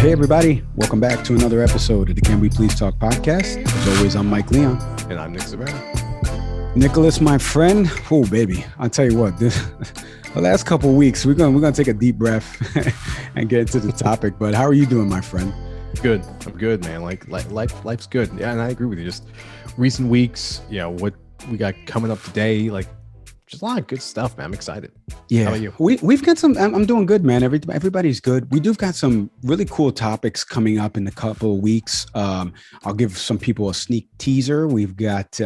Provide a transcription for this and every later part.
Hey, everybody. Welcome back to another episode of the Can We Please Talk podcast. As always, I'm Mike Leon. And I'm Nick Zabara. Nicholas, my friend. Oh, baby. I'll tell you what, the last couple of weeks, we're gonna take a deep breath and get into the topic. But how are you doing, my friend? Good. I'm good, man. Life's good. Yeah, and I agree with you. Just recent weeks, what we got coming up today, just a lot of good stuff, man. I'm excited. Yeah. How about you? We've got some, I'm doing good, man. Everybody's good. We do got some really cool topics coming up in a couple of weeks. I'll give some people a sneak teaser. We've got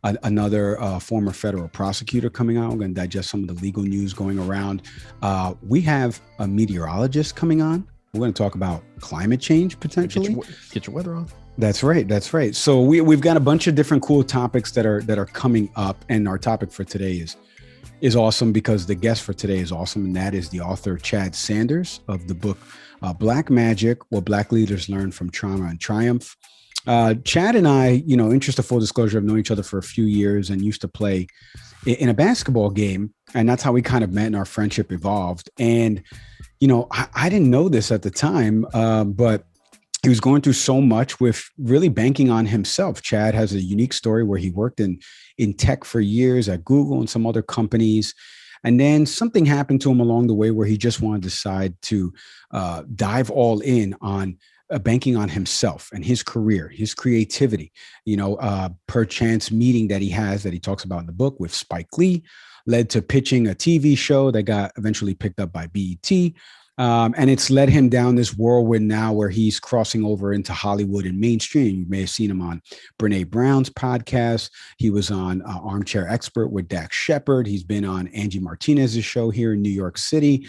another former federal prosecutor coming out. We're going to digest some of the legal news going around. We have a meteorologist coming on. We're going to talk about climate change potentially. Get your weather on. That's right. So we've got a bunch of different cool topics that are coming up, and our topic for today is awesome because the guest for today is awesome, and that is the author Chad Sanders of the book Black Magic: What Black Leaders Learn from Trauma and Triumph. Chad and I, interest of full disclosure, have known each other for a few years and used to play in a basketball game, and that's how we kind of met and our friendship evolved. And I didn't know this at the time, but he was going through so much with really banking on himself. Chad has a unique story where he worked in tech for years at Google and some other companies. And then something happened to him along the way where he just wanted to decide to dive all in on banking on himself and his career, his creativity, per chance meeting that he talks about in the book with Spike Lee led to pitching a TV show that got eventually picked up by BET. And it's led him down this whirlwind now where he's crossing over into Hollywood and mainstream. You may have seen him on Brene Brown's podcast. He was on Armchair Expert with Dax Shepard. He's been on Angie Martinez's show here in New York City.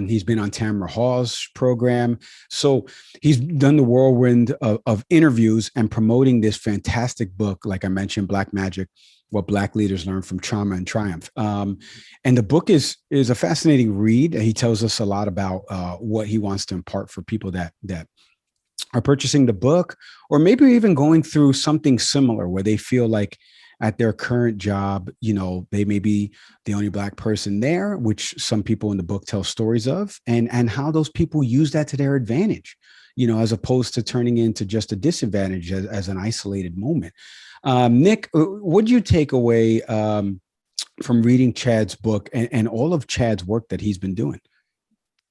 He's been on Tamara Hall's program. So he's done the whirlwind of interviews and promoting this fantastic book, like I mentioned, Black Magic: What Black Leaders Learn from Trauma and Triumph. And the book is a fascinating read. He tells us a lot about what he wants to impart for people that are purchasing the book, or maybe even going through something similar where they feel like at their current job, they may be the only Black person there, which some people in the book tell stories of, and how those people use that to their advantage, as opposed to turning into just a disadvantage as an isolated moment. Nick, what did you take away from reading Chad's book and all of Chad's work that he's been doing?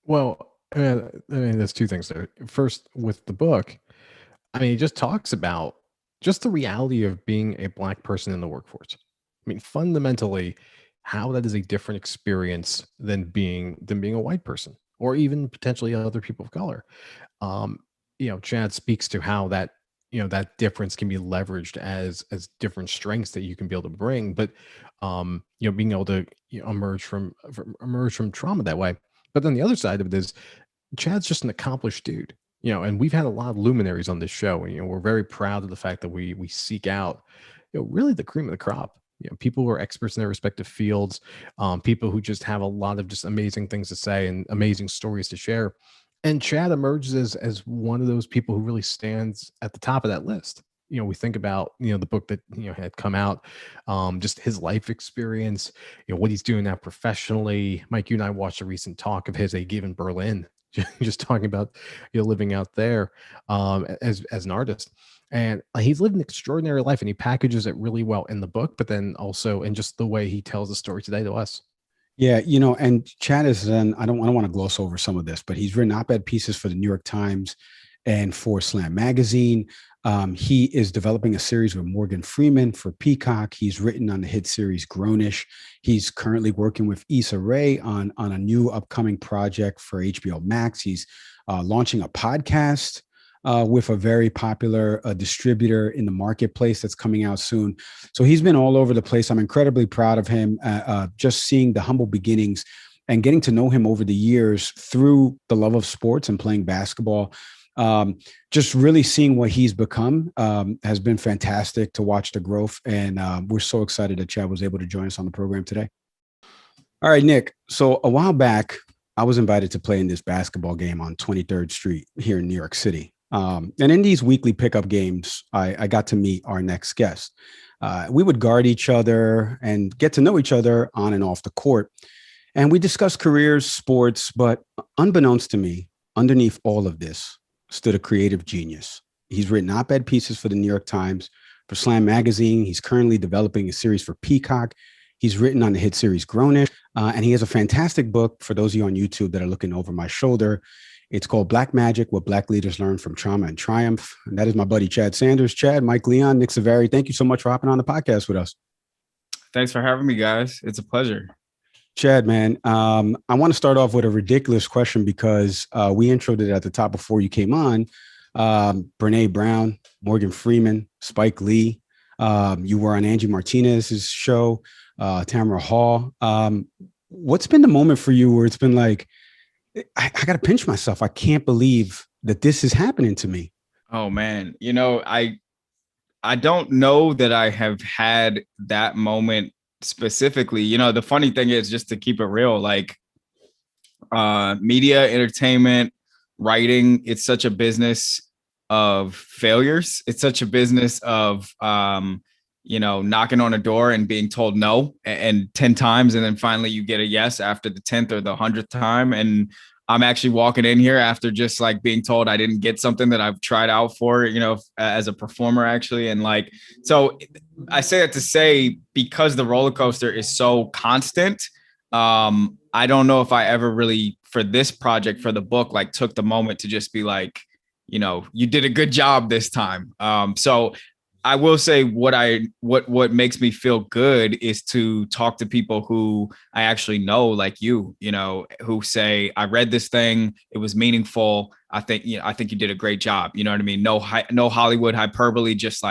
Well, there's two things there. First, with the book, he just talks about just the reality of being a Black person in the workforce. Fundamentally, how that is a different experience than being a white person, or even potentially other people of color. Chad speaks to how that that difference can be leveraged as different strengths that you can be able to bring, but being able to emerge from trauma that way. But then the other side of it is Chad's just an accomplished dude, and we've had a lot of luminaries on this show, and we're very proud of the fact that we seek out really the cream of the crop, people who are experts in their respective fields, people who just have a lot of just amazing things to say and amazing stories to share. And Chad emerges as one of those people who really stands at the top of that list. We think about, the book that, had come out, just his life experience, what he's doing now professionally. Mike, you and I watched a recent talk of his that he gave in Berlin, just talking about, living out there as an artist. And he's lived an extraordinary life, and he packages it really well in the book, but then also in just the way he tells the story today to us. Yeah, and Chad is then, I don't want to gloss over some of this, but he's written op-ed pieces for the New York Times and for Slam Magazine. He is developing a series with Morgan Freeman for Peacock. He's written on the hit series Grownish. He's currently working with Issa Rae on a new upcoming project for HBOMax. He's launching a podcast with a very popular distributor in the marketplace that's coming out soon. So he's been all over the place. I'm incredibly proud of him, just seeing the humble beginnings and getting to know him over the years through the love of sports and playing basketball. Just really seeing what he's become has been fantastic to watch the growth. And we're so excited that Chad was able to join us on the program today. All right, Nick. So a while back, I was invited to play in this basketball game on 23rd Street here in New York City. And in these weekly pickup games, I got to meet our next guest. We would guard each other and get to know each other on and off the court. And we discussed careers, sports, but unbeknownst to me, underneath all of this stood a creative genius. He's written op-ed pieces for the New York Times, for Slam Magazine. He's currently developing a series for Peacock. He's written on the hit series Grownish, and he has a fantastic book for those of you on YouTube that are looking over my shoulder. It's called Black Magic, What Black Leaders Learn from Trauma and Triumph. And that is my buddy, Chad Sanders. Chad, Mike Leon, Nick Savari, thank you so much for hopping on the podcast with us. Thanks for having me, guys. It's a pleasure. Chad, man, I want to start off with a ridiculous question because we introed it at the top before you came on. Brene Brown, Morgan Freeman, Spike Lee. You were on Angie Martinez's show, Tamara Hall. What's been the moment for you where it's been like, I got to pinch myself. I can't believe that this is happening to me. Oh, man. You know, I don't know that I have had that moment specifically. You know, the funny thing is, just to keep it real, like media, entertainment, writing, it's such a business of failures. It's such a business of, knocking on a door and being told no and 10 times. And then finally you get a yes after the 10th or the 100th time. And I'm actually walking in here after just like being told I didn't get something that I've tried out for, as a performer actually. And like, so I say it to say, because the roller coaster is so constant, I don't know if I ever really, for this project, for the book, like took the moment to just be like, you did a good job this time. So I will say what makes me feel good is to talk to people who I actually know, like you, who say, I read this thing, it was meaningful. I think you did a great job. You know what I mean? No Hollywood hyperbole, just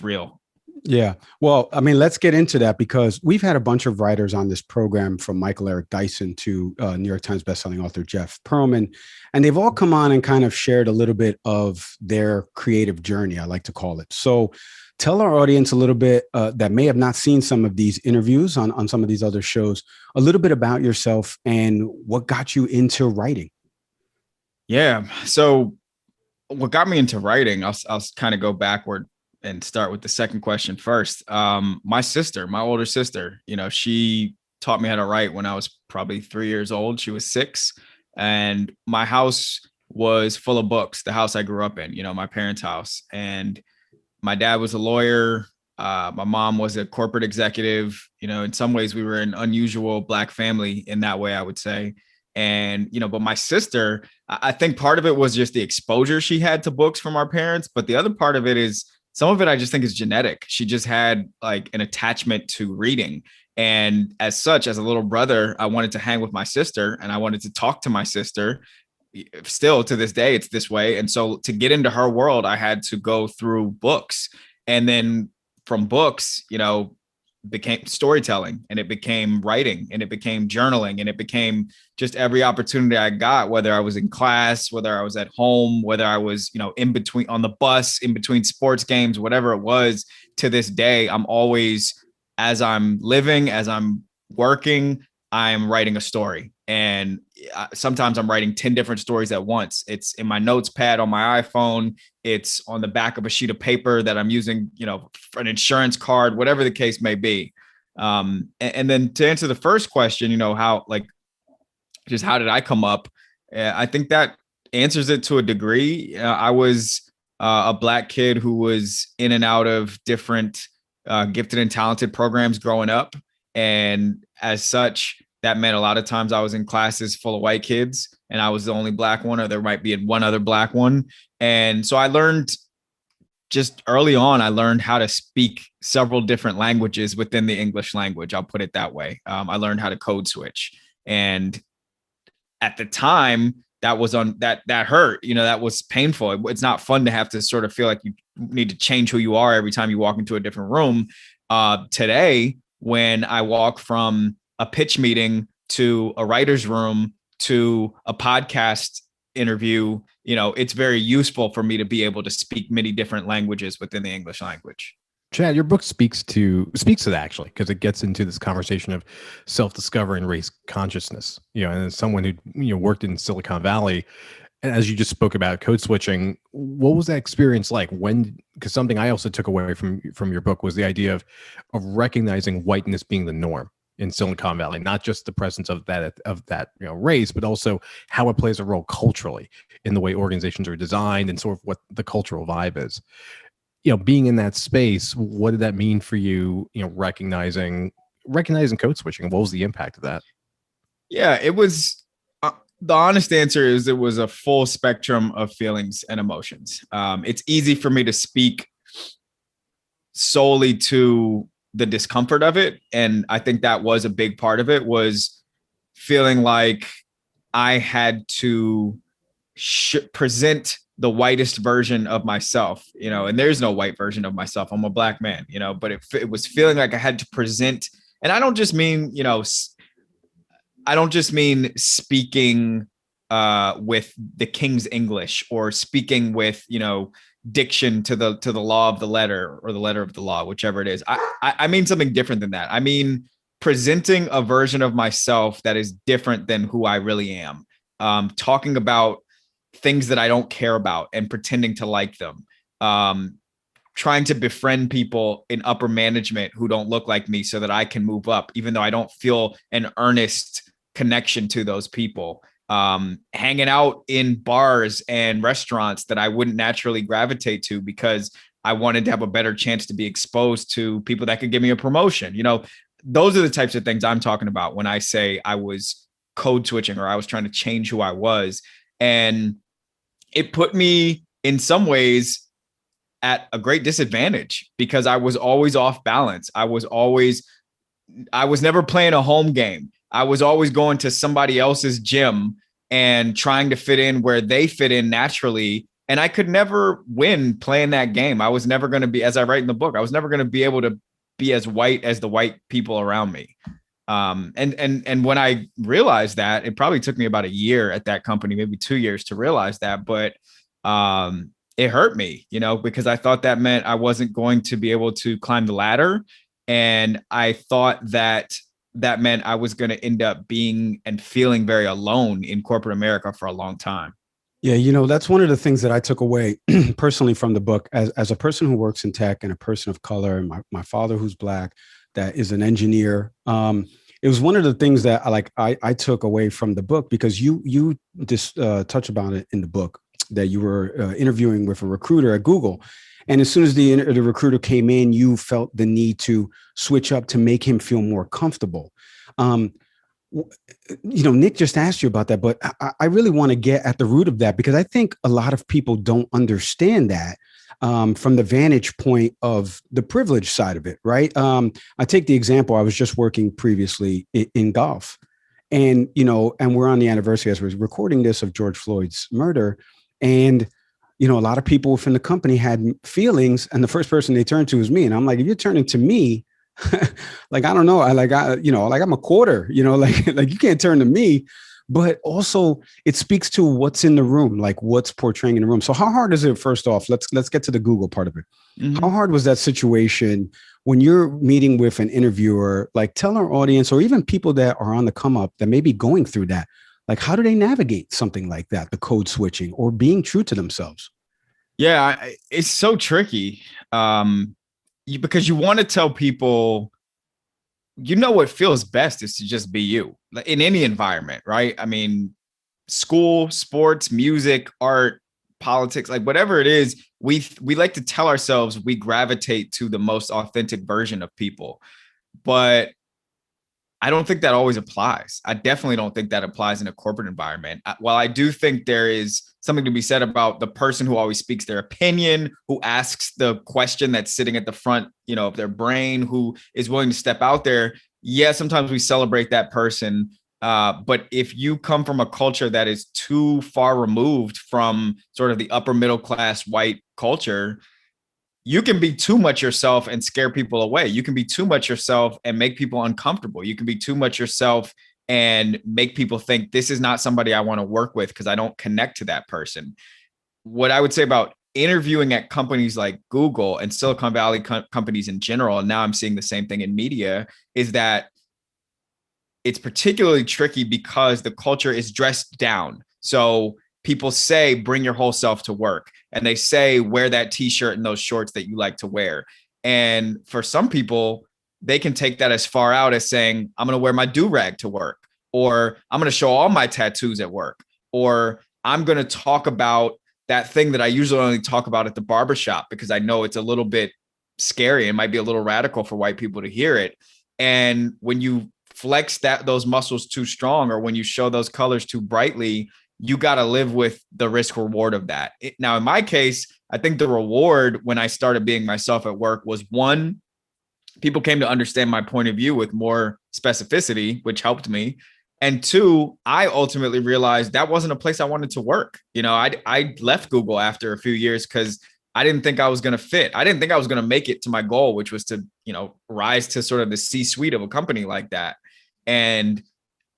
real. Yeah. Well, I mean, let's get into that because we've had a bunch of writers on this program, from Michael Eric Dyson to New York Times bestselling author Jeff Pearlman, and they've all come on and kind of shared a little bit of their creative journey, I like to call it. So tell our audience a little bit that may have not seen some of these interviews on some of these other shows, a little bit about yourself and what got you into writing. Yeah. So what got me into writing, I'll kind of go backward and start with the second question first. My older sister, she taught me how to write when I was probably 3 years old. She was 6, and my house was full of books. The house I grew up in, my parents' house, and my dad was a lawyer. My mom was a corporate executive. In some ways we were an unusual Black family in that way, I would say. And, but my sister, I think part of it was just the exposure she had to books from our parents. But the other part of it is, some of it I just think is genetic. She just had like an attachment to reading. And as such, as a little brother, I wanted to hang with my sister and I wanted to talk to my sister. Still to this day, it's this way. And so to get into her world, I had to go through books. And then from books, became storytelling, and it became writing, and it became journaling, and it became just every opportunity I got, whether I was in class, whether I was at home, whether I was, in between on the bus, in between sports games, whatever it was. To this day, I'm always, as I'm living, as I'm working, I'm writing a story. And sometimes I'm writing 10 different stories at once. It's in my notes pad on my iPhone. It's on the back of a sheet of paper that I'm using, for an insurance card, whatever the case may be. And then to answer the first question, how did I come up? I think that answers it to a degree. I was a Black kid who was in and out of different gifted and talented programs growing up. And as such, that meant a lot of times I was in classes full of white kids and I was the only Black one, or there might be one other Black one. And so I learned just early on, I learned how to speak several different languages within the English language. I'll put it that way. I learned how to code switch. And at the time, that was that hurt, that was painful. It's not fun to have to sort of feel like you need to change who you are every time you walk into a different room. Today, when I walk from a pitch meeting to a writer's room to a podcast interview, it's very useful for me to be able to speak many different languages within the English language. Chad, your book speaks to that actually, because it gets into this conversation of self-discovery and race consciousness. And as someone who worked in Silicon Valley, and as you just spoke about code switching, what was that experience like? Because something I also took away from your book was the idea of recognizing whiteness being the norm. in Silicon Valley, not just the presence of that race, but also how it plays a role culturally in the way organizations are designed and sort of what the cultural vibe is. Being in that space, what did that mean for you? Recognizing code switching. What was the impact of that? Yeah, it was. The honest answer is it was a full spectrum of feelings and emotions. It's easy for me to speak solely to the discomfort of it. And I think that was a big part of it, was feeling like I had to present the whitest version of myself, and there's no white version of myself. I'm a black man, but it was feeling like I had to present. And I don't just mean, speaking with the King's English or speaking with, diction to the law of the letter or the letter of the law, whichever it is. I mean something different than that. I mean presenting a version of myself that is different than who I really am. Talking about things that I don't care about and pretending to like them. Trying to befriend people in upper management who don't look like me so that I can move up, even though I don't feel an earnest connection to those people. Hanging out in bars and restaurants that I wouldn't naturally gravitate to because I wanted to have a better chance to be exposed to people that could give me a promotion. Those are the types of things I'm talking about when I say I was code switching or I was trying to change who I was. And it put me in some ways at a great disadvantage because I was always off balance. I was never playing a home game. I was always going to somebody else's gym and trying to fit in where they fit in naturally. And I could never win playing that game. I was never going to be, as I write in the book, I was never going to be able to be as white as the white people around me. And when I realized that, it probably took me about a year at that company, maybe 2 years to realize that. But it hurt me, because I thought that meant I wasn't going to be able to climb the ladder. And I thought that meant I was going to end up being and feeling very alone in corporate America for a long time. Yeah, that's one of the things that I took away personally from the book as a person who works in tech and a person of color, and my father who's Black, that is an engineer. It was one of the things that I took away from the book, because you just touch about it in the book, that you were interviewing with a recruiter at Google. And as soon as the recruiter came in, you felt the need to switch up to make him feel more comfortable. Nick just asked you about that, but I really want to get at the root of that, because I think a lot of people don't understand that from the vantage point of the privilege side of it, right? I take the example, I was just working previously in golf, and we're on the anniversary as we're recording this of George Floyd's murder. And a lot of people within the company had feelings, and the first person they turned to was me. And I'm like, if you're turning to me, I don't know, I'm a quarter, like you can't turn to me. But also it speaks to what's in the room, like what's portraying in the room. So how hard is it? First off, let's get to the Google part of it. Mm-hmm. How hard was that situation when you're meeting with an interviewer? Like, tell our audience, or even people that are on the come up that may be going through that, like, how do they navigate something like that, the code switching or being true to themselves? Yeah, it's so tricky because you want to tell people, what feels best is to just be you in any environment, right? I mean, school, sports, music, art, politics, like whatever it is, we like to tell ourselves we gravitate to the most authentic version of people. But I don't think that always applies. I definitely don't think that applies in a corporate environment. While I do think there is something to be said about the person who always speaks their opinion, who asks the question that's sitting at the front, of their brain, who is willing to step out there. Yeah, sometimes we celebrate that person. But if you come from a culture that is too far removed from sort of the upper middle class white culture, you can be too much yourself and scare people away. You can be too much yourself and make people uncomfortable. You can be too much yourself and make people think this is not somebody I want to work with because I don't connect to that person. What I would say about interviewing at companies like Google and Silicon Valley companies in general, and now I'm seeing the same thing in media, is that it's particularly tricky because the culture is dressed down. So people say, bring your whole self to work. And they say, wear that t-shirt and those shorts that you like to wear. And for some people, they can take that as far out as saying, I'm going to wear my do-rag to work, or I'm going to show all my tattoos at work, or I'm going to talk about that thing that I usually only talk about at the barbershop because I know it's a little bit scary. It might be a little radical for white people to hear it. And when you flex those muscles too strong, or when you show those colors too brightly, you got to live with the risk reward of that. Now, in my case, I think the reward when I started being myself at work was, one, people came to understand my point of view with more specificity, which helped me. And two, I ultimately realized that wasn't a place I wanted to work. I left Google after a few years because I didn't think I was going to fit. I didn't think I was going to make it to my goal, which was to, rise to sort of the C-suite of a company like that. And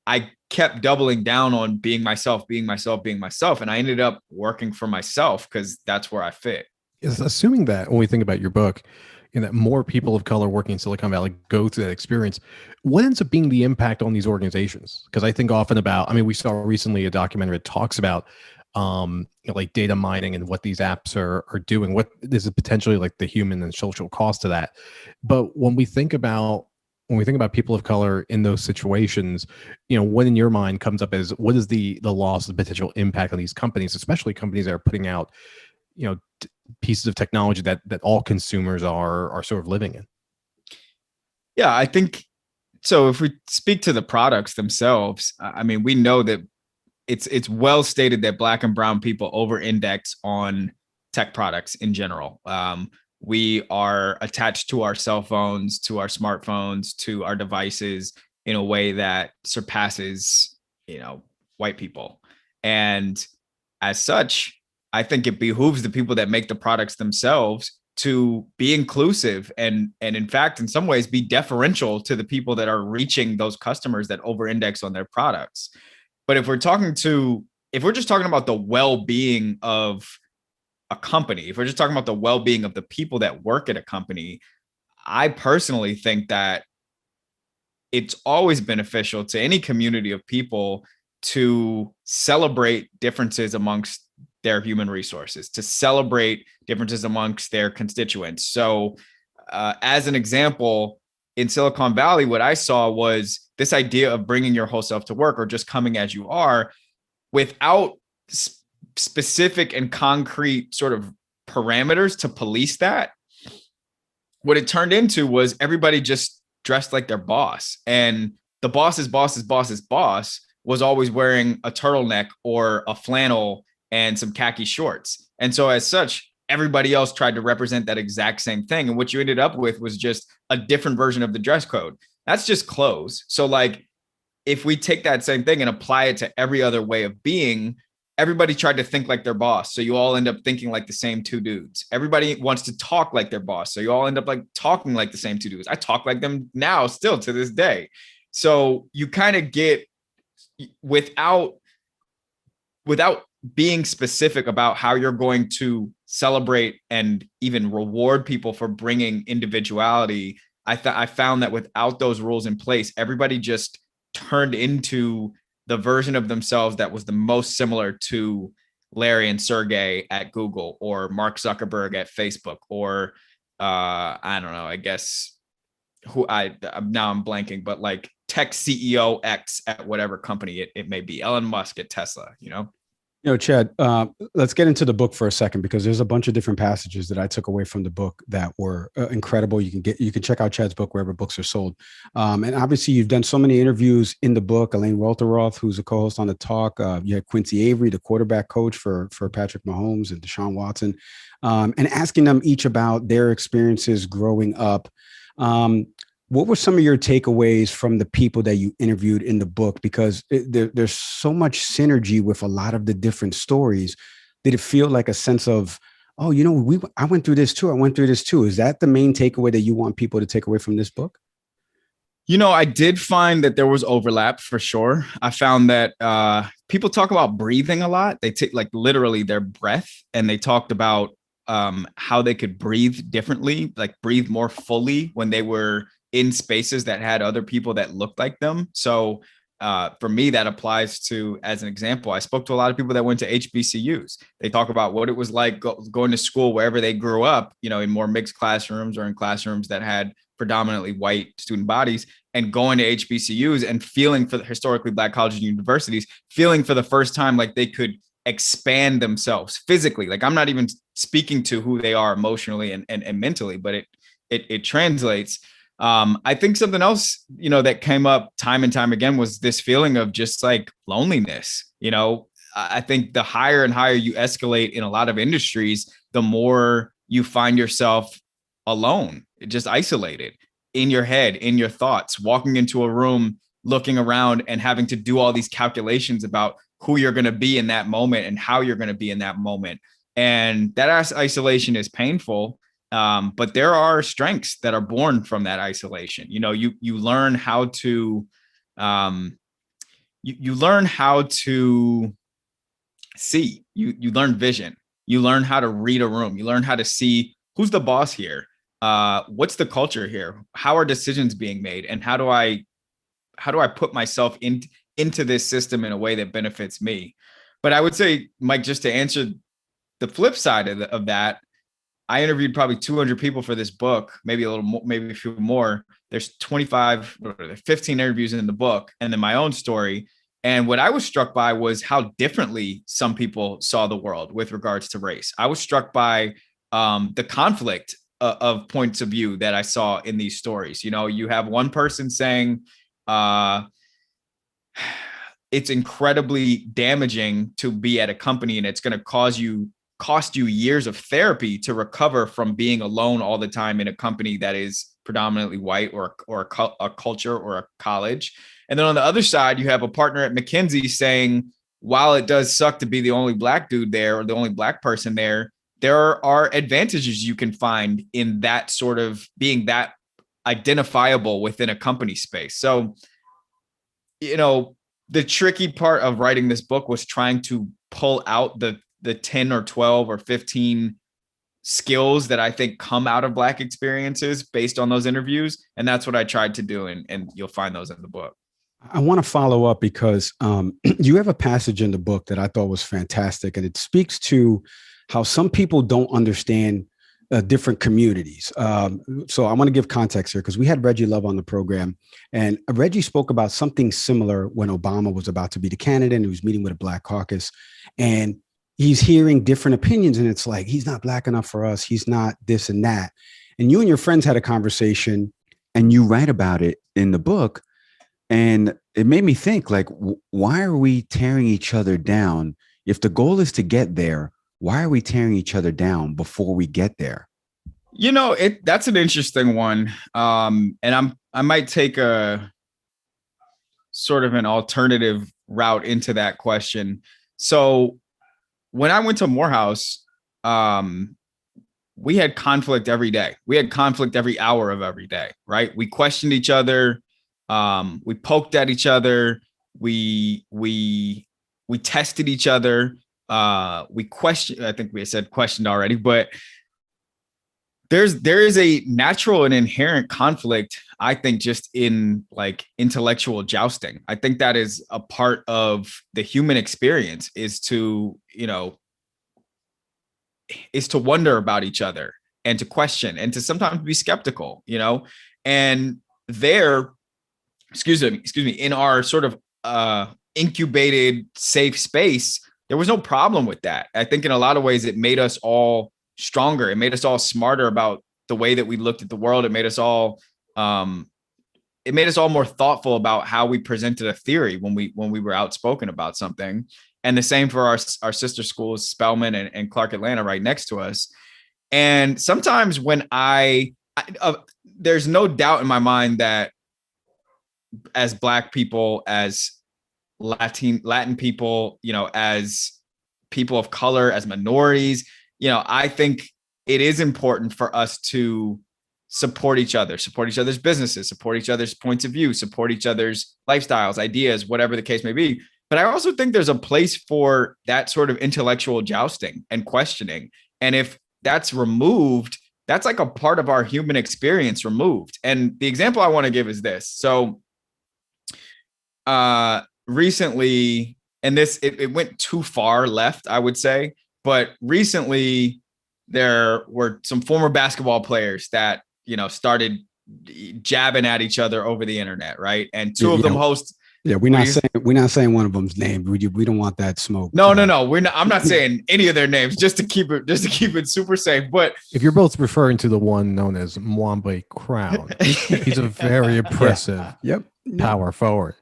I kept doubling down on being myself. And I ended up working for myself because that's where I fit. Is assuming that when we think about your book, that more people of color working in Silicon Valley go through that experience, what ends up being the impact on these organizations? Because I think often about, we saw recently a documentary that talks about like data mining and what these apps are doing, what is potentially like the human and social cost to that. But when we think about people of color in those situations, what in your mind comes up as what is the loss of potential impact on these companies, especially companies that are putting out, pieces of technology that all consumers are sort of living in? Yeah, I think so. If we speak to the products themselves, we know that it's well stated that Black and brown people over-index on tech products in general. We are attached to our cell phones, to our smartphones, to our devices in a way that surpasses, white people. And as such, I think it behooves the people that make the products themselves to be inclusive and in fact, in some ways, be deferential to the people that are reaching those customers that over-index on their products. But if we're just talking about the well-being of a company, if we're just talking about the well-being of the people that work at a company, I personally think that it's always beneficial to any community of people to celebrate differences amongst their human resources, to celebrate differences amongst their constituents. So as an example, in Silicon Valley, what I saw was this idea of bringing your whole self to work or just coming as you are without specific and concrete sort of parameters to police that. What it turned into was everybody just dressed like their boss, and the boss's boss was always wearing a turtleneck or a flannel and some khaki shorts. And so as such, everybody else tried to represent that exact same thing. And what you ended up with was just a different version of the dress code. That's just clothes. So like, if we take that same thing and apply it to every other way of being, everybody tried to think like their boss. So you all end up thinking like the same two dudes. Everybody wants to talk like their boss. So you all end up like talking like the same two dudes. I talk like them now, still to this day. So you kind of get without being specific about how you're going to celebrate and even reward people for bringing individuality. I found that without those rules in place, everybody just turned into the version of themselves that was the most similar to Larry and Sergey at Google, or Mark Zuckerberg at Facebook, or I don't know, I guess now I'm blanking, but like tech CEO X at whatever company it may be, Elon Musk at Tesla, Chad, let's get into the book for a second, because there's a bunch of different passages that I took away from the book that were incredible. You can check out Chad's book wherever books are sold. And obviously you've done so many interviews in the book. Elaine Welteroth, who's a co-host on the talk. You had Quincy Avery, the quarterback coach for Patrick Mahomes, and Deshaun Watson, and asking them each about their experiences growing up. What were some of your takeaways from the people that you interviewed in the book? Because there's so much synergy with a lot of the different stories. Did it feel like a sense of, oh, I went through this too. I went through this too. Is that the main takeaway that you want people to take away from this book? I did find that there was overlap for sure. I found that people talk about breathing a lot. They take like literally their breath, and they talked about how they could breathe differently, like breathe more fully when they were in spaces that had other people that looked like them. So for me, that applies to, as an example, I spoke to a lot of people that went to HBCUs. They talk about what it was like going to school wherever they grew up, in more mixed classrooms or in classrooms that had predominantly white student bodies and going to HBCUs and feeling for the historically Black colleges and universities, feeling for the first time like they could expand themselves physically. Like, I'm not even speaking to who they are emotionally and mentally, but it translates. I think something else, that came up time and time again was this feeling of just like loneliness. I think the higher and higher you escalate in a lot of industries, the more you find yourself alone, just isolated in your head, in your thoughts, walking into a room, looking around and having to do all these calculations about who you're going to be in that moment and how you're going to be in that moment. And that isolation is painful. But there are strengths that are born from that isolation. You learn how to, you learn how to see, you learn vision, you learn how to read a room, you learn how to see who's the boss here. What's the culture here? How are decisions being made? And how do I put myself into this system in a way that benefits me? But I would say, Mike, just to answer the flip side of that, I interviewed probably 200 people for this book, maybe a little more, maybe a few more. There's 15 interviews in the book, and then my own story. And what I was struck by was how differently some people saw the world with regards to race. I was struck by the conflict of points of view that I saw in these stories. You have one person saying, it's incredibly damaging to be at a company and it's going to cost you years of therapy to recover from being alone all the time in a company that is predominantly white or a culture or a college. And then on the other side, you have a partner at McKinsey saying, while it does suck to be the only Black dude there or the only Black person there are advantages you can find in that sort of being that identifiable within a company space. So, the tricky part of writing this book was trying to pull out the 10 or 12 or 15 skills that I think come out of Black experiences based on those interviews. And that's what I tried to do. And you'll find those in the book. I want to follow up because you have a passage in the book that I thought was fantastic. And it speaks to how some people don't understand different communities. So I want to give context here because we had Reggie Love on the program, and Reggie spoke about something similar when Obama was about to be the candidate and he was meeting with a Black caucus, and he's hearing different opinions. And it's like, he's not Black enough for us. He's not this and that. And you and your friends had a conversation and you write about it in the book. And it made me think, like, why are we tearing each other down? If the goal is to get there, why are we tearing each other down before we get there? That's an interesting one. And I might take a sort of an alternative route into that question. So when I went to Morehouse, we had conflict every day. We had conflict every hour of every day, right? We questioned each other. We poked at each other. We tested each other. We questioned, I think we said questioned already, but there is a natural and inherent conflict, I think, just in like intellectual jousting. I think that is a part of the human experience, is to wonder about each other and to question and to sometimes be skeptical, and in our sort of incubated safe space, there was no problem with that. I think in a lot of ways it made us all stronger. It made us all smarter about the way that we looked at the world. It made us all more thoughtful about how we presented a theory when we were outspoken about something. And the same for our sister schools, Spelman and Clark Atlanta, right next to us. And sometimes when there's no doubt in my mind that as Black people, as Latin people, as people of color, as minorities, I think it is important for us to support each other's businesses, support each other's points of view, support each other's lifestyles, ideas, whatever the case may be. But I also think there's a place for that sort of intellectual jousting and questioning. And if that's removed, that's like a part of our human experience removed. And the example I want to give is this. So recently, and it went too far left, I would say, but recently there were some former basketball players that, started jabbing at each other over the internet, right? And two of them host. Yeah, we're not saying one of them's name. We don't want that smoke. No. We're not. I'm not saying any of their names, just to keep it super safe. But if you're both referring to the one known as Mwambe Crown, he's a very impressive power forward.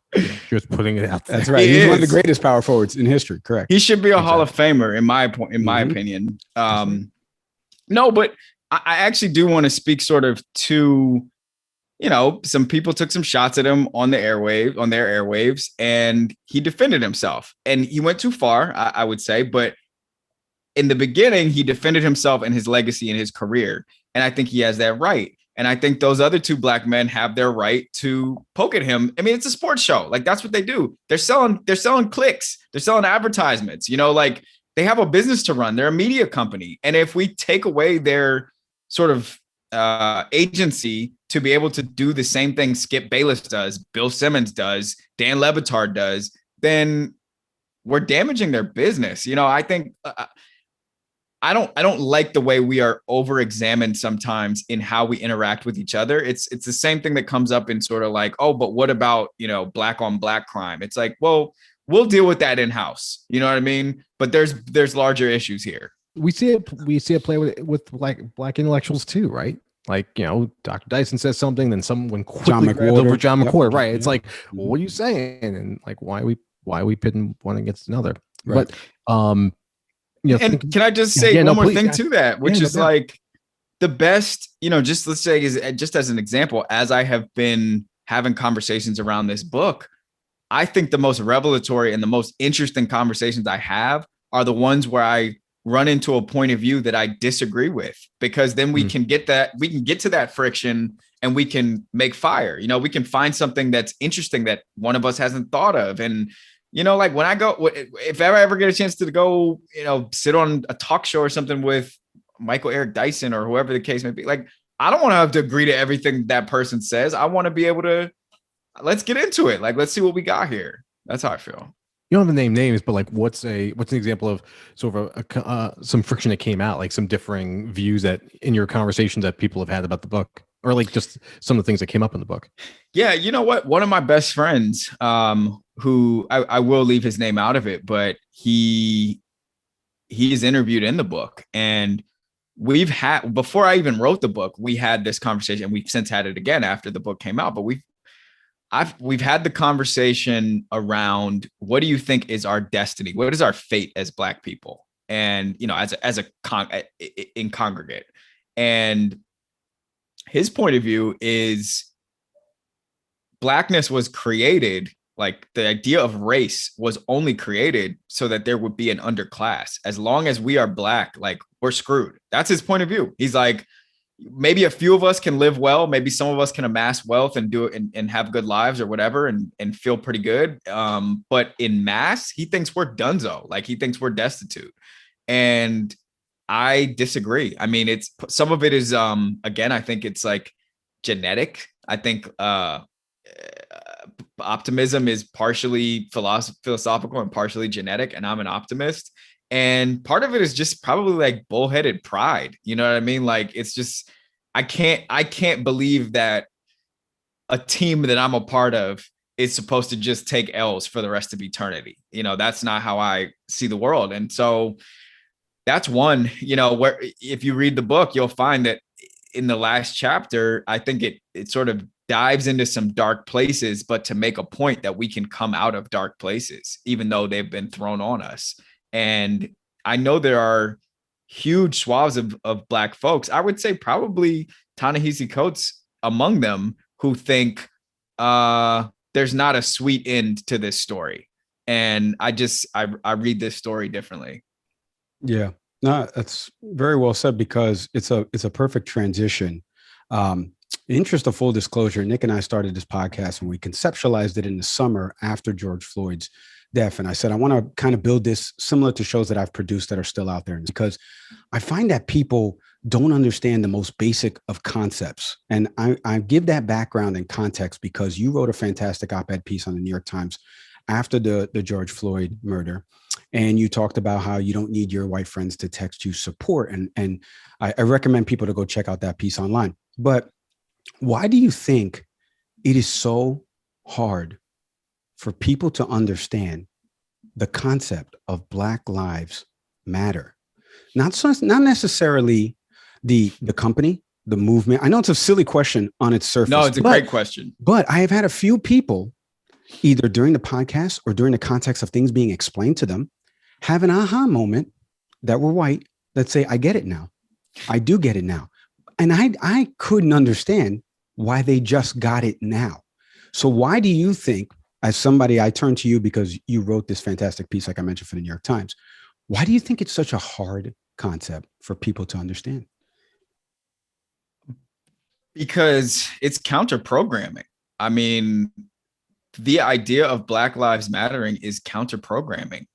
Just putting it out there. That's right. He's one of the greatest power forwards in history. Correct. He should be a Hall of Famer in my opinion. No, but I actually do want to speak sort of to, some people took some shots at him on their airwaves, and he defended himself, and he went too far, I would say. But in the beginning, he defended himself and his legacy and his career. And I think he has that right. And I think those other two black men have their right to poke at him. I mean, it's a sports show. Like, that's what they do. They're selling clicks. They're selling advertisements, like they have a business to run. They're a media company. And if we take away their sort of agency to be able to do the same thing Skip Bayless does, Bill Simmons does, Dan Le Batard does, then we're damaging their business. I think I don't like the way we are over-examined sometimes in how we interact with each other. It's the same thing that comes up in sort of like, oh, but what about, black on black crime? It's like, well, we'll deal with that in-house. You know what I mean? But there's larger issues here. We see it play with black intellectuals too, right? Like, Dr. Dyson says something, then someone quickly grabs over John McWhorter, right? It's like, well, what are you saying? And like, why are we pitting one against another? Right. But and can I just say one more thing to that, which is like the best, just let's say, is just as an example, as I have been having conversations around this book, I think the most revelatory and the most interesting conversations I have are the ones where I run into a point of view that I disagree with, because then we can get to that friction and we can make fire. We can find something that's interesting that one of us hasn't thought of. And, like when I go, if I ever get a chance to go, sit on a talk show or something with Michael Eric Dyson or whoever the case may be, like, I don't want to have to agree to everything that person says. I want to be able to, let's get into it. Like, let's see what we got here. That's how I feel. You don't have to name names, but like, what's an example of sort of some friction that came out, like some differing views that in your conversations that people have had about the book, or like just some of the things that came up in the book? Yeah. You know what? One of my best friends, who I will leave his name out of it, but he is interviewed in the book, and we've had, before I even wrote the book, we had this conversation. We've since had it again after the book came out, but we've had the conversation around, what do you think is our destiny? What is our fate as Black people? And, in congregate. And his point of view is Blackness was created, like the idea of race was only created so that there would be an underclass. As long as we are Black, like, we're screwed. That's his point of view. He's like, maybe a few of us can live well. Maybe some of us can amass wealth and do it and have good lives or whatever and feel pretty good. But in mass, he thinks we're donezo. Like, he thinks we're destitute. And I disagree. I mean, some of it is, again, I think it's like genetic. I think optimism is partially philosophical and partially genetic. And I'm an optimist. And part of it is just probably like bullheaded pride. You know what I mean? Like, it's just, I can't believe that a team that I'm a part of is supposed to just take L's for the rest of eternity. That's not how I see the world. And so that's one, where if you read the book, you'll find that in the last chapter, I think it sort of dives into some dark places, but to make a point that we can come out of dark places, even though they've been thrown on us. And I know there are huge swaths of Black folks, I would say probably Ta-Nehisi Coates among them, who think there's not a sweet end to this story. And I read this story differently. Yeah, no, that's very well said, because it's a perfect transition. In the interest of full disclosure, Nick and I started this podcast and we conceptualized it in the summer after George Floyd's death. And I said, I want to kind of build this similar to shows that I've produced that are still out there, because I find that people don't understand the most basic of concepts. And I give that background and context because you wrote a fantastic op-ed piece on the New York Times after the George Floyd murder. And you talked about how you don't need your white friends to text you support. And I recommend people to go check out that piece online. But Why do you think it is so hard for people to understand the concept of Black Lives Matter? Not necessarily the company, the movement. I know it's a silly question on its surface. No, it's a great question. But I have had a few people, either during the podcast or during the context of things being explained to them, have an aha moment that were white that say, I get it now. I do get it now. And I couldn't understand why they just got it now. So why do you think, as somebody, I turn to you because you wrote this fantastic piece, like I mentioned, for the New York Times. Why do you think it's such a hard concept for people to understand? Because it's counter programming. I mean, the idea of Black Lives Mattering is counter programming.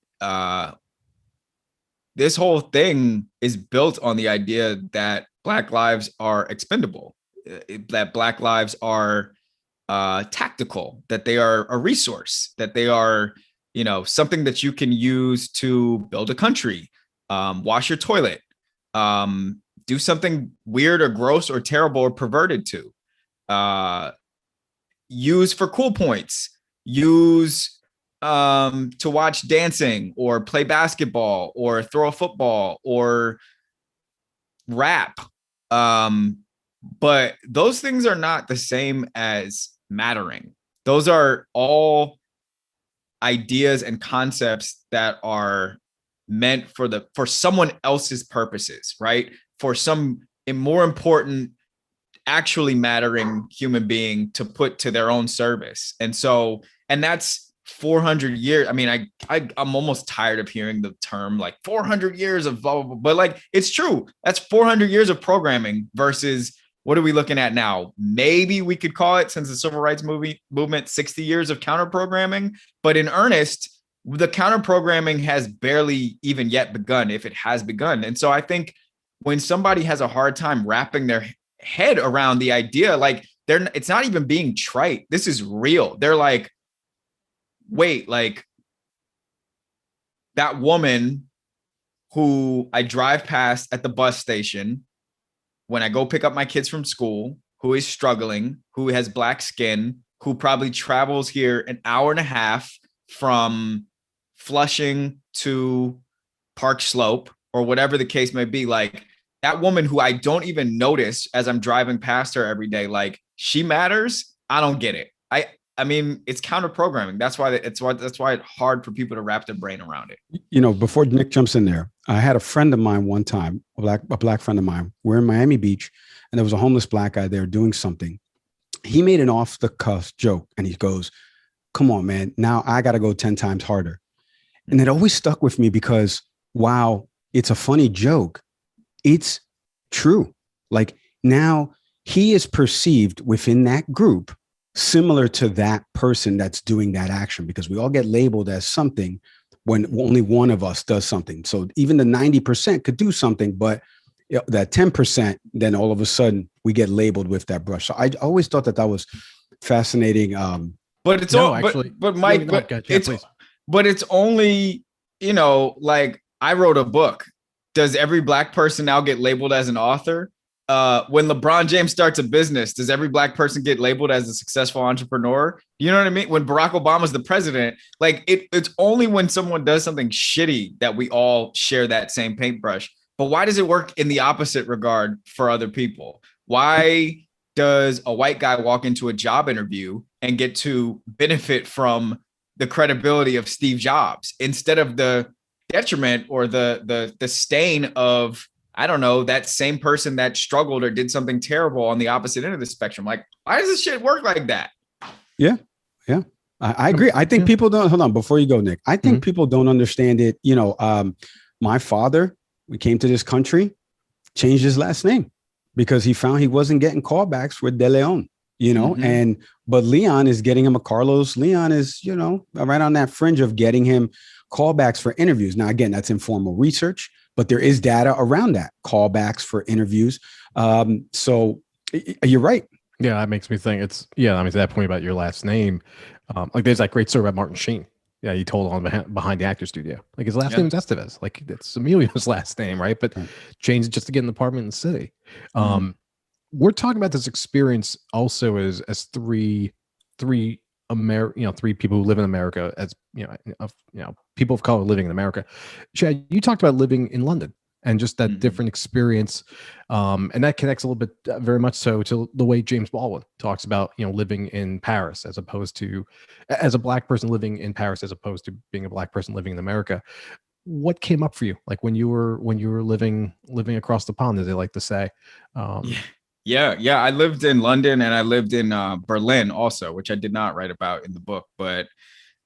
This whole thing is built on the idea that Black lives are expendable, that Black lives are tactical, that they are a resource, that they are, something that you can use to build a country, wash your toilet, do something weird or gross or terrible or perverted to, use for cool points, use to watch dancing or play basketball or throw a football or rap. But those things are not the same as mattering. Those are all ideas and concepts that are meant for someone else's purposes, right? For some more important, actually mattering human being to put to their own service. And that's 400 years. I mean, I'm almost tired of hearing the term like 400 years of blah, blah, blah, but like, it's true. That's 400 years of programming versus what are we looking at now? Maybe we could call it, since the civil rights movement, 60 years of counter programming, but in earnest, the counter programming has barely even yet begun, if it has begun. And so I think when somebody has a hard time wrapping their head around the idea, like it's not even being trite. This is real. They're like, wait, like that woman who I drive past at the bus station when I go pick up my kids from school, who is struggling, who has Black skin, who probably travels here an hour and a half from Flushing to Park Slope or whatever the case may be, like that woman who I don't even notice as I'm driving past her every day, like she matters. I don't get it. I mean, it's counter programming. That's why it's hard for people to wrap their brain around it. Before Nick jumps in there, I had a friend of mine one time, a black friend of mine. We're in Miami Beach, and there was a homeless Black guy there doing something. He made an off the cuff joke, and he goes, "Come on, man! Now I got to go 10 times harder." And it always stuck with me because, wow, it's a funny joke. It's true. Like now he is perceived within that group similar to that person that's doing that action, because we all get labeled as something when only one of us does something. So even the 90% could do something, but that 10%, then all of a sudden we get labeled with that brush. So I always thought that was fascinating. But it's but Mike, but it's only, like I wrote a book. Does every Black person now get labeled as an author? When LeBron James starts a business, does every Black person get labeled as a successful entrepreneur? You know what I mean? When Barack Obama's the president, like it's only when someone does something shitty that we all share that same paintbrush. But why does it work in the opposite regard for other people? Why does a white guy walk into a job interview and get to benefit from the credibility of Steve Jobs instead of the detriment or the stain of, I don't know, that same person that struggled or did something terrible on the opposite end of the spectrum? Like, why does this shit work like that? Yeah. I agree. I think people don't, hold on, before you go, Nick, I think people don't understand it. My father, we came to this country, changed his last name because he found he wasn't getting callbacks with De Leon, but Leon is getting him a Carlos. Leon is, right on that fringe of getting him callbacks for interviews. Now, again, that's informal research, but there is data around that, callbacks for interviews. So you're right. Yeah, that makes me think to that point about your last name, like there's that great story about Martin Sheen. Yeah, he told on behind the actor studio. Like his last name is Estevez. Like that's Emilio's last name, right? But changed it just to get an apartment in the city. we're talking about this experience also as three three people who live in America, as people of color living in America. Chad, you talked about living in London and just that different experience, and that connects a little bit, very much so, to the way James Baldwin talks about living in Paris as opposed to, as a Black person living in Paris as opposed to being a Black person living in America. What came up for you, like when you were living across the pond, as they like to say? Yeah. I lived in London and I lived in Berlin also, which I did not write about in the book. But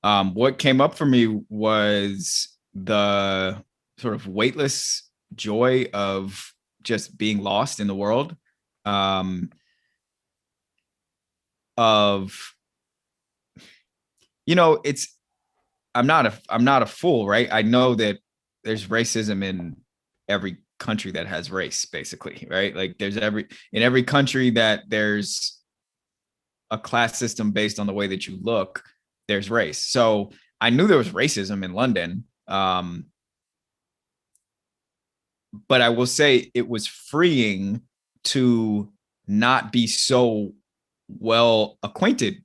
what came up for me was the sort of weightless joy of just being lost in the world. I'm not a fool, right? I know that there's racism in every country that has race, basically, right? Like in every country that there's a class system based on the way that you look, there's race. So I knew there was racism in London. But I will say it was freeing to not be so well acquainted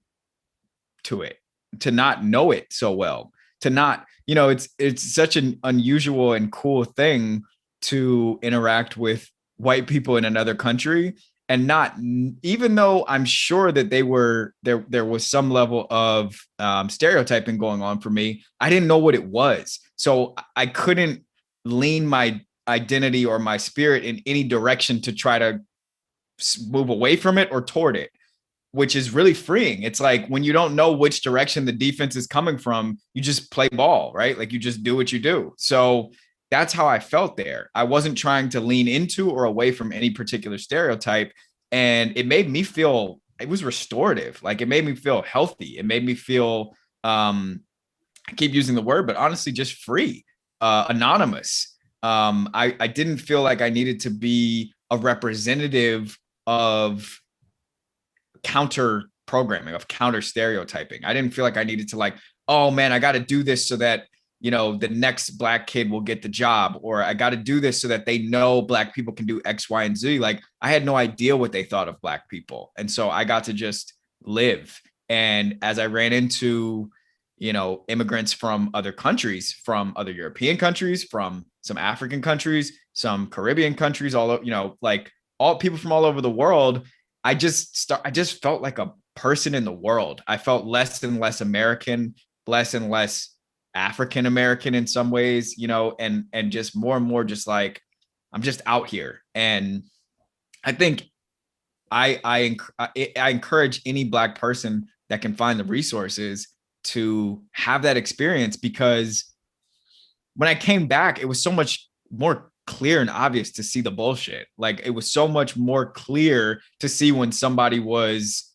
to it, to not know it so well, to not, it's such an unusual and cool thing to interact with white people in another country, and not, even though I'm sure that there was some level of stereotyping going on for me, I didn't know what it was. So I couldn't lean my identity or my spirit in any direction to try to move away from it or toward it, which is really freeing. It's like when you don't know which direction the defense is coming from, you just play ball, right? Like you just do what you do. So that's how I felt there. I wasn't trying to lean into or away from any particular stereotype. And it made me feel, it was restorative. Like it made me feel healthy. It made me feel, I keep using the word, but honestly, just free, anonymous. I didn't feel like I needed to be a representative of counter programming, of counter stereotyping. I didn't feel like I needed to, like, oh man, I got to do this so that, the next Black kid will get the job, or I got to do this so that they know Black people can do X, Y, and Z. Like I had no idea what they thought of Black people. And so I got to just live. And as I ran into, immigrants from other countries, from other European countries, from some African countries, some Caribbean countries, all people from all over the world, I just felt like a person in the world. I felt less and less American, less and less African American in some ways, and just more and more just like, I'm just out here. And I think I encourage any Black person that can find the resources to have that experience, because when I came back, it was so much more clear and obvious to see the bullshit. Like it was so much more clear to see when somebody was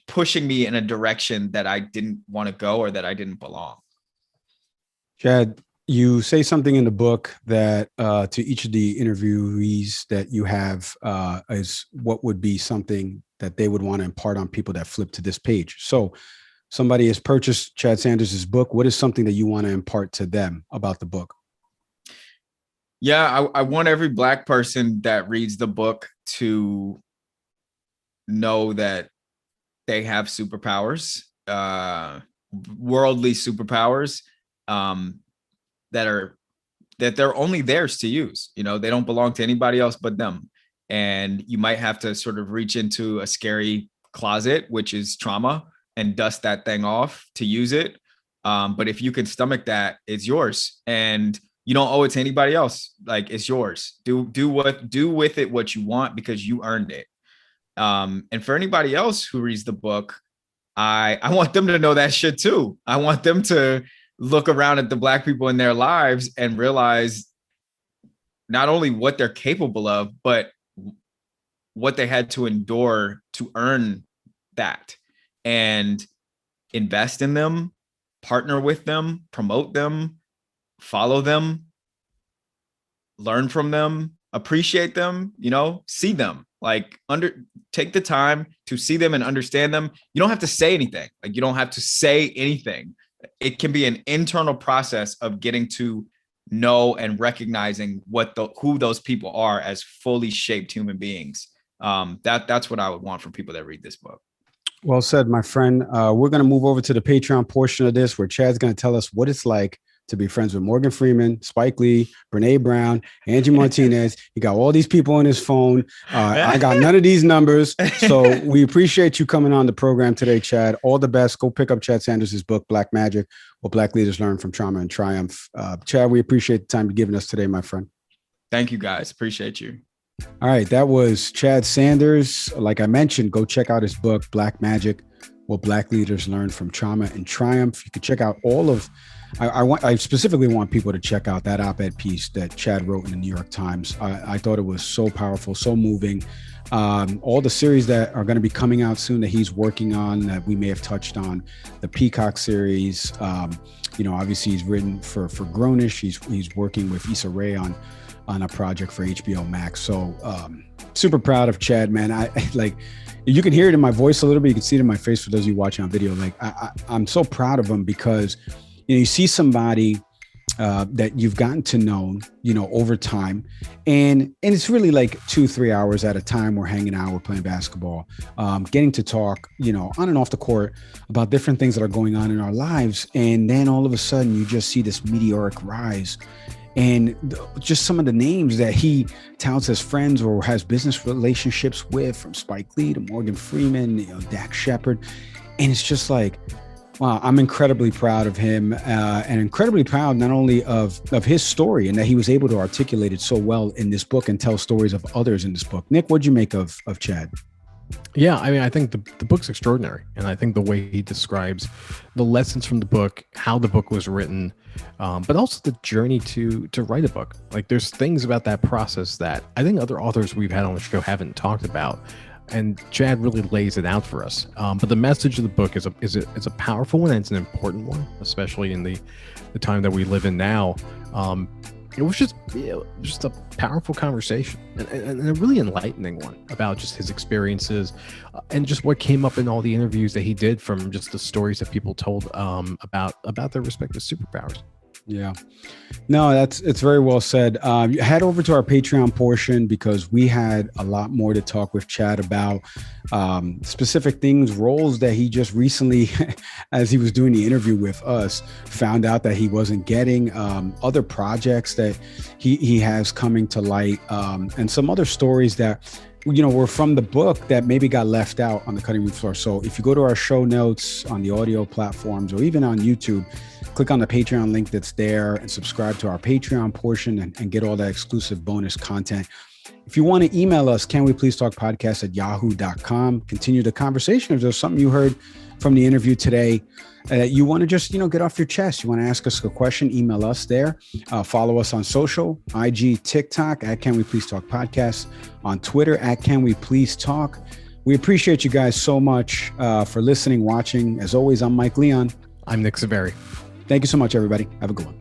pushing me in a direction that I didn't want to go or that I didn't belong. Chad, you say something in the book that to each of the interviewees that you have is what would be something that they would want to impart on people that flip to this page. So somebody has purchased Chad Sanders's book. What is something that you want to impart to them about the book? Yeah, I want every Black person that reads the book to know that they have superpowers, worldly superpowers, that they're only theirs to use. They don't belong to anybody else but them. And you might have to sort of reach into a scary closet, which is trauma, and dust that thing off to use it. But if you can stomach that, it's yours. And you don't owe it to anybody else. Like it's yours. Do with it what you want, because you earned it. And for anybody else who reads the book, I want them to know that shit too. I want them to look around at the Black people in their lives and realize not only what they're capable of, but what they had to endure to earn that, and invest in them, partner with them, promote them, follow them, learn from them, appreciate them, see them, take the time to see them and understand them. You don't have to say anything. Like you don't have to say anything. It can be an internal process of getting to know and recognizing who those people are as fully shaped human beings. That's what I would want from people that read this book. Well said, my friend. We're going to move over to the Patreon portion of this, where Chad's going to tell us what it's like to be friends with Morgan Freeman, Spike Lee, Brene Brown, Angie Martinez. He got all these people on his phone. I got none of these numbers. So we appreciate you coming on the program today, Chad. All the best. Go pick up Chad Sanders' book, Black Magic, What Black Leaders Learn from Trauma and Triumph. Chad, we appreciate the time you're giving us today, my friend. Thank you, guys. Appreciate you. All right. That was Chad Sanders. Like I mentioned, go check out his book, Black Magic, What Black Leaders Learn from Trauma and Triumph. You can check out all of I specifically want people to check out that op-ed piece that Chad wrote in the New York Times. I thought it was so powerful, so moving. All the series that are going to be coming out soon that he's working on that we may have touched on, the Peacock series. Obviously he's written for Grownish. He's working with Issa Rae on a project for HBOMax. So super proud of Chad, man. You can hear it in my voice a little bit. You can see it in my face for those of you watching on video. I'm so proud of him because you see somebody that you've gotten to know, over time. And it's really like 2-3 hours at a time. We're hanging out, we're playing basketball, getting to talk, on and off the court about different things that are going on in our lives. And then all of a sudden you just see this meteoric rise. And just some of the names that he touts as friends or has business relationships with, from Spike Lee to Morgan Freeman, Dak Shepard. And it's just like, wow, I'm incredibly proud of him and incredibly proud not only of his story and that he was able to articulate it so well in this book and tell stories of others in this book. Nick, what'd you make of Chad? Yeah, I mean, I think the book's extraordinary. And I think the way he describes the lessons from the book, how the book was written, but also the journey to write a book. Like, there's things about that process that I think other authors we've had on the show haven't talked about. And Chad really lays it out for us. But the message of the book is a powerful one, and it's an important one, especially in the time that we live in now. It was just a powerful conversation and a really enlightening one about just his experiences and just what came up in all the interviews that he did, from just the stories that people told about their respective superpowers. Yeah, no, it's very well said. Head over to our Patreon portion because we had a lot more to talk with Chad about, specific things, roles that he just recently, as he was doing the interview with us, found out that he wasn't getting, other projects that he has coming to light, and some other stories that were from the book that maybe got left out on the cutting room floor. So if you go to our show notes on the audio platforms or even on YouTube, click on the Patreon link that's there and subscribe to our Patreon portion and get all that exclusive bonus content. If you want to email us, canwepleasetalkpodcast@yahoo.com. Continue the conversation. If there's something you heard from the interview today that you want to just, get off your chest, you want to ask us a question, email us there. Follow us on social, IG, TikTok @CanWePleaseTalkPodcast, on Twitter @CanWePleaseTalk. We appreciate you guys so much for listening, watching. As always, I'm Mike Leon. I'm Nick Saveri. Thank you so much, everybody. Have a good one.